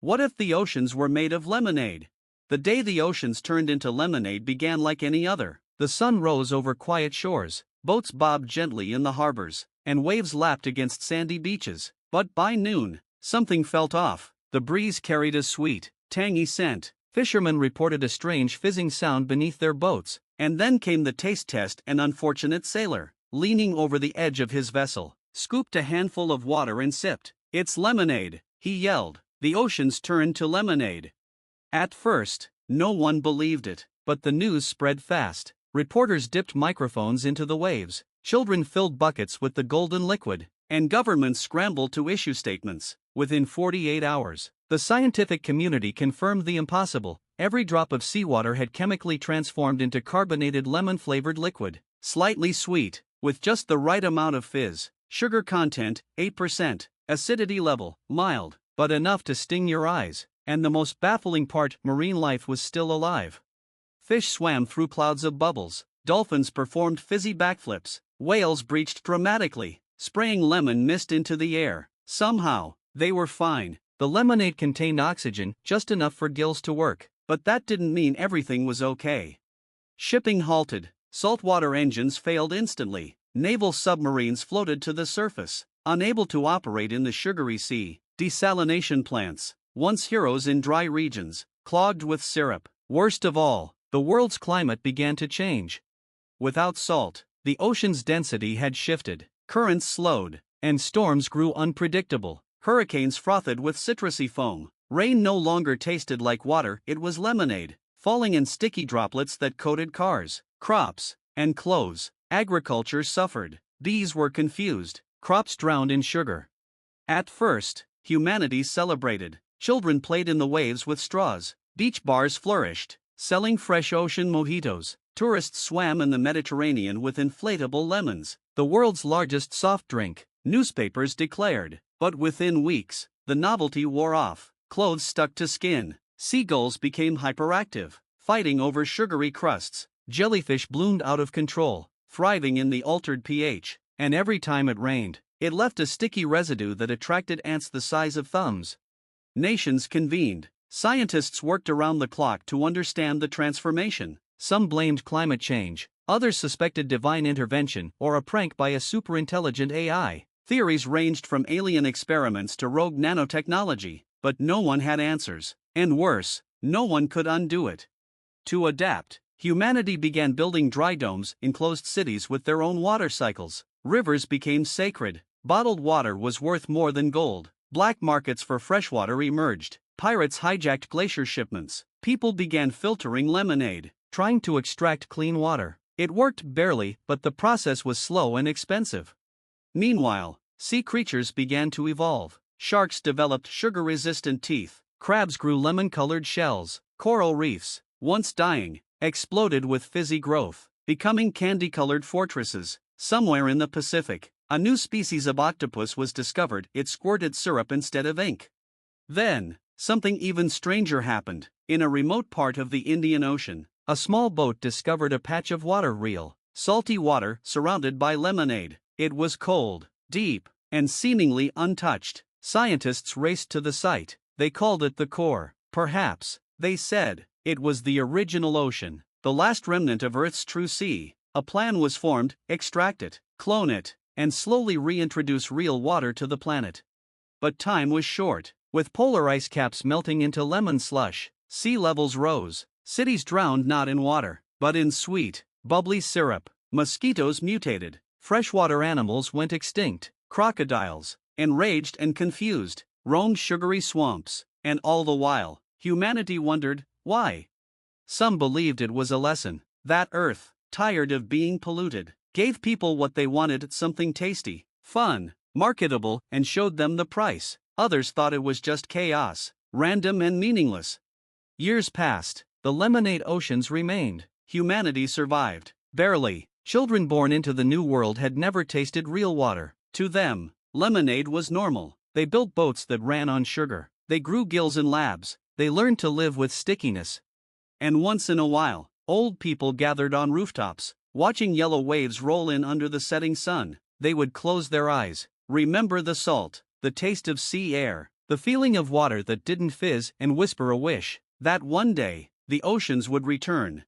What if the oceans were made of lemonade? The day the oceans turned into lemonade began like any other. The sun rose over quiet shores, boats bobbed gently in the harbors, and waves lapped against sandy beaches. But by noon, something felt off. The breeze carried a sweet, tangy scent. Fishermen reported a strange fizzing sound beneath their boats. And then came the taste test. An unfortunate sailor, leaning over the edge of his vessel, scooped a handful of water and sipped. "It's lemonade," he yelled. The oceans turned to lemonade. At first, no one believed it, but the news spread fast. Reporters dipped microphones into the waves, children filled buckets with the golden liquid, and governments scrambled to issue statements. Within 48 hours, the scientific community confirmed the impossible. Every drop of seawater had chemically transformed into carbonated lemon-flavored liquid, slightly sweet, with just the right amount of fizz, sugar content, 8%, acidity level, mild, but enough to sting your eyes. And the most baffling part, marine life was still alive. Fish swam through clouds of bubbles, dolphins performed fizzy backflips, whales breached dramatically, spraying lemon mist into the air. Somehow, they were fine. The lemonade contained oxygen, just enough for gills to work. But that didn't mean everything was okay. Shipping halted, saltwater engines failed instantly, naval submarines floated to the surface, unable to operate in the Sugary Sea. Desalination plants, once heroes in dry regions, clogged with syrup. Worst of all, the world's climate began to change. Without salt, the ocean's density had shifted, currents slowed, and storms grew unpredictable. Hurricanes frothed with citrusy foam. Rain no longer tasted like water, it was lemonade, falling in sticky droplets that coated cars, crops, and clothes. Agriculture suffered. Bees were confused, crops drowned in sugar. At first, humanity celebrated. Children played in the waves with straws. Beach bars flourished, selling fresh ocean mojitos. Tourists swam in the Mediterranean with inflatable lemons, the world's largest soft drink. Newspapers declared. But within weeks, the novelty wore off. Clothes stuck to skin. Seagulls became hyperactive, fighting over sugary crusts. Jellyfish bloomed out of control, thriving in the altered pH. And every time it rained, it left a sticky residue that attracted ants the size of thumbs. Nations convened. Scientists worked around the clock to understand the transformation. Some blamed climate change, others suspected divine intervention or a prank by a superintelligent AI. Theories ranged from alien experiments to rogue nanotechnology, but no one had answers. And worse, no one could undo it. To adapt, humanity began building dry domes, enclosed cities with their own water cycles. Rivers became sacred. Bottled water was worth more than gold. Black markets for freshwater emerged. Pirates hijacked glacier shipments. People began filtering lemonade, trying to extract clean water. It worked barely, but the process was slow and expensive. Meanwhile, sea creatures began to evolve. Sharks developed sugar-resistant teeth. Crabs grew lemon-colored shells. Coral reefs, once dying, exploded with fizzy growth, becoming candy-colored fortresses. Somewhere in the Pacific, a new species of octopus was discovered. It squirted syrup instead of ink. Then, something even stranger happened. In a remote part of the Indian Ocean, a small boat discovered a patch of water, real, salty water surrounded by lemonade. It was cold, deep, and seemingly untouched. Scientists raced to the site. They called it the core. Perhaps, they said, it was the original ocean, the last remnant of Earth's true sea. A plan was formed: extract it, clone it, and slowly reintroduce real water to the planet. But time was short. With polar ice caps melting into lemon slush, sea levels rose. Cities drowned not in water, but in sweet, bubbly syrup. Mosquitoes mutated. Freshwater animals went extinct. Crocodiles, enraged and confused, roamed sugary swamps. And all the while, humanity wondered, why? Some believed it was a lesson. That Earth, tired of being polluted, gave people what they wanted: something tasty, fun, marketable, and showed them the price. Others thought it was just chaos, random and meaningless. Years passed. The lemonade oceans remained. Humanity survived. Barely. Children born into the new world had never tasted real water. To them, lemonade was normal. They built boats that ran on sugar. They grew gills in labs. They learned to live with stickiness. And once in a while, old people gathered on rooftops, watching yellow waves roll in under the setting sun. They would close their eyes, remember the salt, the taste of sea air, The feeling of water that didn't fizz and whisper a wish that one day, the oceans would return.